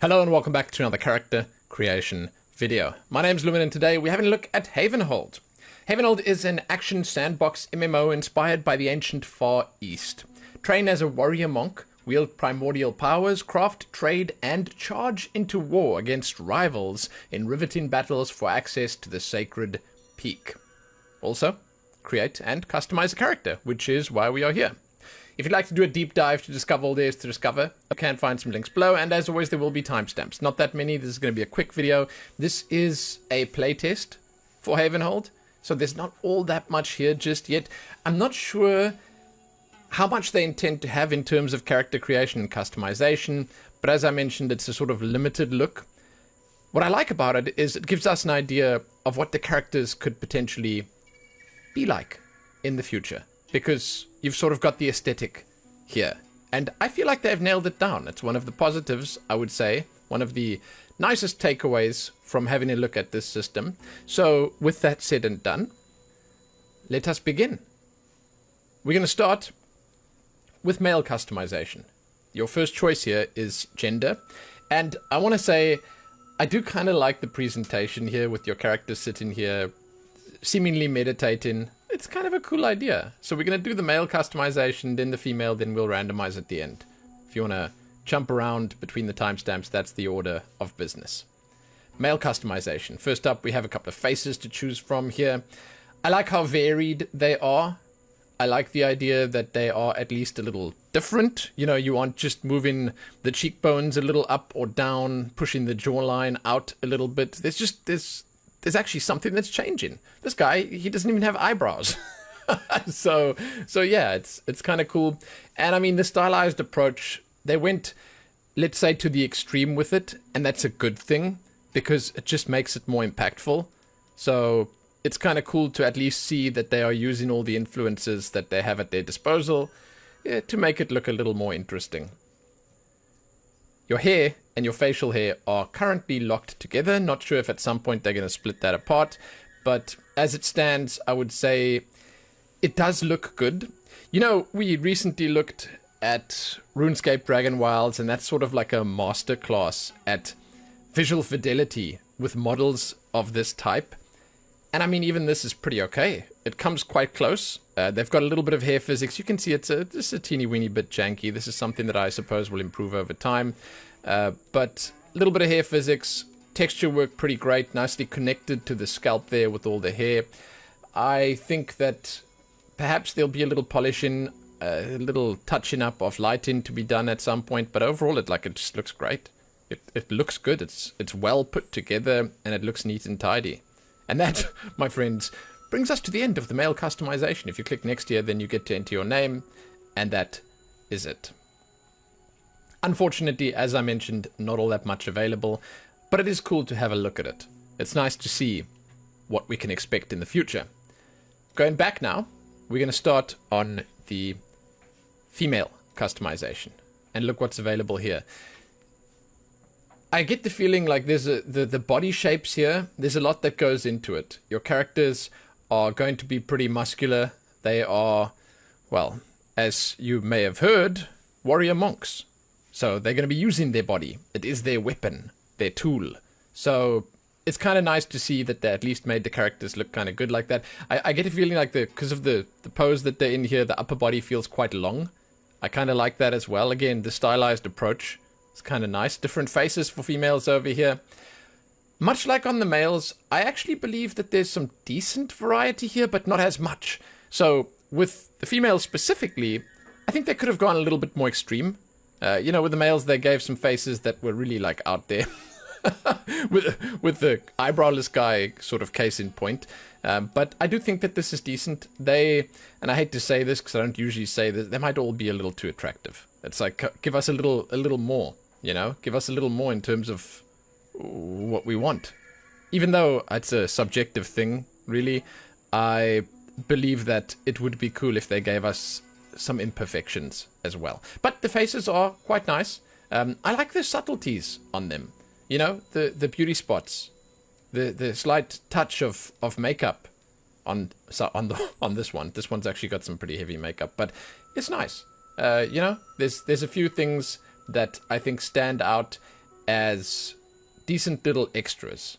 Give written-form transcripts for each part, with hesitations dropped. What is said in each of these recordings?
Hello and welcome back to another character creation video. My name's Lumin and today we're having a look at Havenhold. Havenhold is an Action Sandbox MMO inspired by the ancient Far East. Train as a warrior monk, wield primordial powers, craft, trade, and charge into war against rivals in riveting battles for access to the sacred peak. Also, create and customize a character, which is why we are here. If you'd like to do a deep dive to discover all there is to discover, you can find some links below, and as always there will be timestamps. Not that many, this is going to be a quick video. This is a playtest for Havenhold, so there's not all that much here just yet. I'm not sure how much they intend to have in terms of character creation and customization, but as I mentioned, it's a sort of limited look. What I like about it is it gives us an idea of what the characters could potentially be like in the future, because you've sort of got the aesthetic here. And I feel like they've nailed it down. It's one of the positives, I would say, one of the nicest takeaways from having a look at this system. So with that said and done, let us begin. We're going to start with male customization. Your first choice here is gender. And I want to say, I do kind of like the presentation here with your character sitting here, seemingly meditating. It's kind of a cool idea. So we're going to do the male customization, then the female, then we'll randomize at the end. If you want to jump around between the timestamps, that's the order of business. Male customization. First up, we have a couple of faces to choose from here. I like how varied they are. I like the idea that they are at least a little different. You know, you aren't just moving the cheekbones a little up or down, pushing the jawline out a little bit. There's actually something that's changing. This guy, he doesn't even have eyebrows. so yeah, it's kind of cool. And I mean, the stylized approach, they went, let's say, to the extreme with it, and that's a good thing because it just makes it more impactful. So it's kind of cool to at least see that they are using all the influences that they have at their disposal to make it look a little more interesting. Your hair and your facial hair are currently locked together. Not sure if at some point they're going to split that apart. But as it stands, I would say it does look good. You know, we recently looked at RuneScape Dragon Wilds, and that's sort of like a masterclass at visual fidelity with models of this type. And I mean, even this is pretty okay. It comes quite close. They've got a little bit of hair physics. You can see it's just a teeny weeny bit janky. This is something that I suppose will improve over time. But a little bit of hair physics, texture work pretty great, nicely connected to the scalp there with all the hair. I think that perhaps there'll be a little polishing, a little touching up of lighting to be done at some point. But overall, it just looks great. It looks good. It's well put together and it looks neat and tidy. And that, my friends, brings us to the end of the male customization. If you click next here, then you get to enter your name, and that is it. Unfortunately, as I mentioned, not all that much available, but it is cool to have a look at it. It's nice to see what we can expect in the future. Going back now, we're going to start on the female customization, and look what's available here. I get the feeling like there's the body shapes here, there's a lot that goes into it. Your characters are going to be pretty muscular. They are, well, as you may have heard, warrior monks. So they're going to be using their body. It is their weapon, their tool. So it's kind of nice to see that they at least made the characters look kind of good like that. I get a feeling like because of the pose that they're in here, the upper body feels quite long. I kind of like that as well. Again, the stylized approach. It's kind of nice. Different faces for females over here. Much like on the males, I actually believe that there's some decent variety here, but not as much. So with the females specifically, I think they could have gone a little bit more extreme. You know, with the males, they gave some faces that were really like out there. with the eyebrowless guy sort of case in point. But I do think that this is decent. And I hate to say this because I don't usually say this, they might all be a little too attractive. It's like, give us a little more. You know, give us a little more in terms of what we want. Even though it's a subjective thing, really, I believe that it would be cool if they gave us some imperfections as well. But the faces are quite nice. I like the subtleties on them. You know, the beauty spots, the slight touch of makeup on this one. This one's actually got some pretty heavy makeup, but it's nice. You know, there's a few things that I think stand out, as decent little extras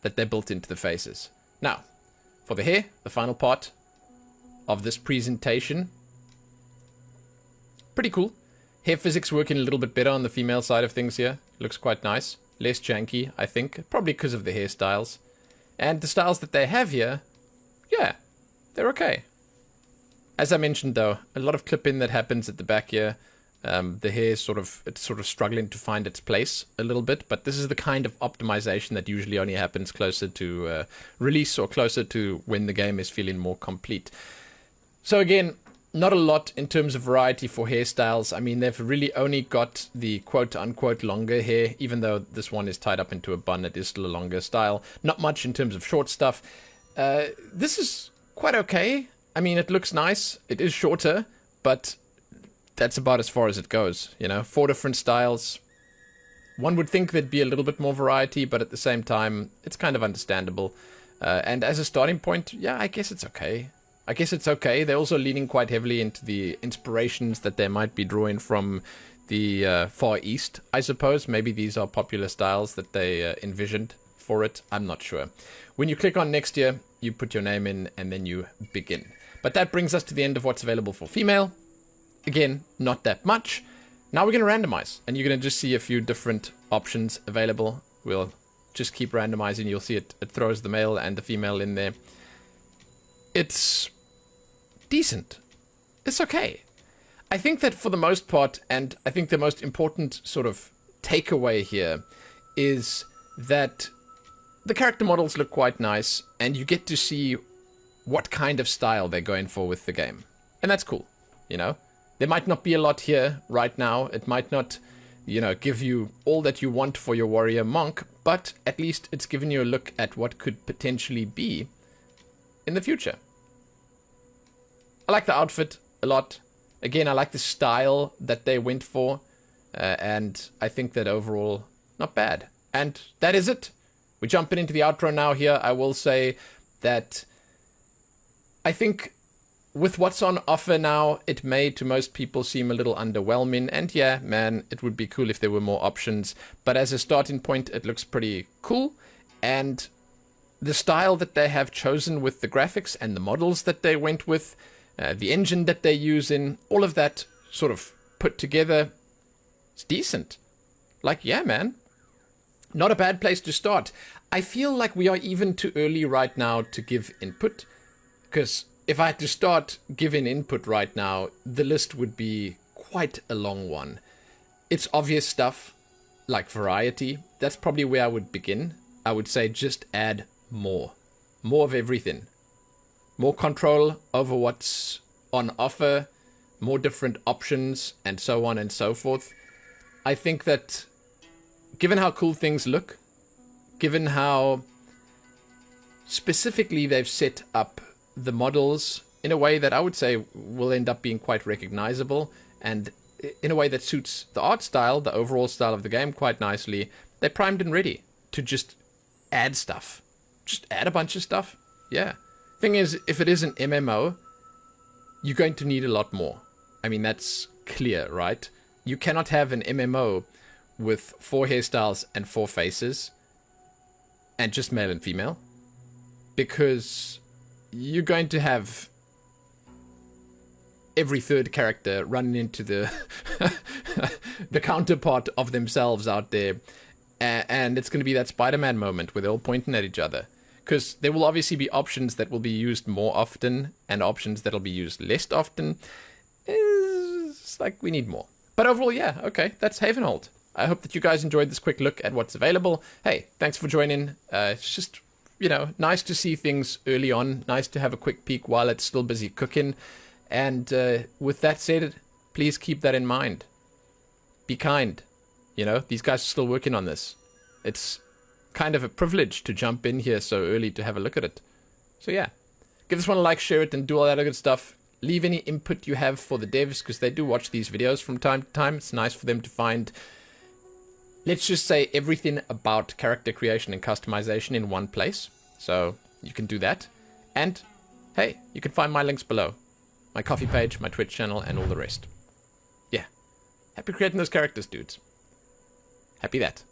that they built into the faces. Now, for the hair, the final part of this presentation. Pretty cool. Hair physics working a little bit better on the female side of things here. Looks quite nice. Less janky, I think. Probably because of the hairstyles. And the styles that they have here, yeah, they're okay. As I mentioned though, a lot of clip-in that happens at the back here. The hair it's sort of struggling to find its place a little bit, but this is the kind of optimization that usually only happens closer to release or closer to when the game is feeling more complete. So again, not a lot in terms of variety for hairstyles. I mean, they've really only got the quote-unquote longer hair, even though this one is tied up into a bun. It is still a longer style. Not much in terms of short stuff. This is quite okay. I mean, it looks nice. It is shorter, but that's about as far as it goes, you know. 4 different styles. One would think there'd be a little bit more variety, but at the same time, it's kind of understandable. And as a starting point, yeah, I guess it's okay. They're also leaning quite heavily into the inspirations that they might be drawing from the Far East, I suppose. Maybe these are popular styles that they envisioned for it. I'm not sure. When you click on next year, you put your name in and then you begin. But that brings us to the end of what's available for female. Again, not that much. Now we're going to randomize, and you're going to just see a few different options available. We'll just keep randomizing. You'll see it throws the male and the female in there. It's decent. It's okay. I think that for the most part, and I think the most important sort of takeaway here is that the character models look quite nice, and you get to see what kind of style they're going for with the game. And that's cool, you know? There might not be a lot here right now. It might not, you know, give you all that you want for your warrior monk, but at least it's given you a look at what could potentially be in the future. I like the outfit a lot. Again, I like the style that they went for, and I think that overall, not bad. And that is it. We're jumping into the outro now here. I will say that I think with what's on offer now, it may to most people seem a little underwhelming. And yeah, man, it would be cool if there were more options. But as a starting point, it looks pretty cool. And the style that they have chosen with the graphics and the models that they went with, the engine that they use in, all of that sort of put together, it's decent. Like, yeah, man. Not a bad place to start. I feel like we are even too early right now to give input. Because if I had to start giving input right now, the list would be quite a long one. It's obvious stuff, like variety. That's probably where I would begin. I would say just add more. More of everything. More control over what's on offer. More different options, and so on and so forth. I think that given how cool things look, given how specifically they've set up the models in a way that I would say will end up being quite recognizable, and in a way that suits the art style, the overall style of the game quite nicely, they're primed and ready to just add stuff. Just add a bunch of stuff. Yeah. Thing is, if it is an MMO, you're going to need a lot more. I mean, that's clear, right? You cannot have an MMO with 4 hairstyles and 4 faces and just male and female, because you're going to have every third character running into the the counterpart of themselves out there, and it's going to be that Spider-Man moment where they're all pointing at each other, because there will obviously be options that will be used more often and options that'll be used less often. It's like we need more. But overall, yeah, okay, that's Havenhold. I hope that you guys enjoyed this quick look at what's available. Hey, thanks for joining. It's just, you know, nice to see things early on. Nice to have a quick peek while it's still busy cooking. And with that said, please keep that in mind. Be kind. You know, these guys are still working on this. It's kind of a privilege to jump in here so early to have a look at it. So yeah, give this one a like, share it, and do all that other good stuff. Leave any input you have for the devs, because they do watch these videos from time to time. It's nice for them to find, let's just say, everything about character creation and customization in one place. So you can do that. And hey, you can find my links below. My coffee page, my Twitch channel, and all the rest. Yeah. Happy creating those characters, dudes. Happy that.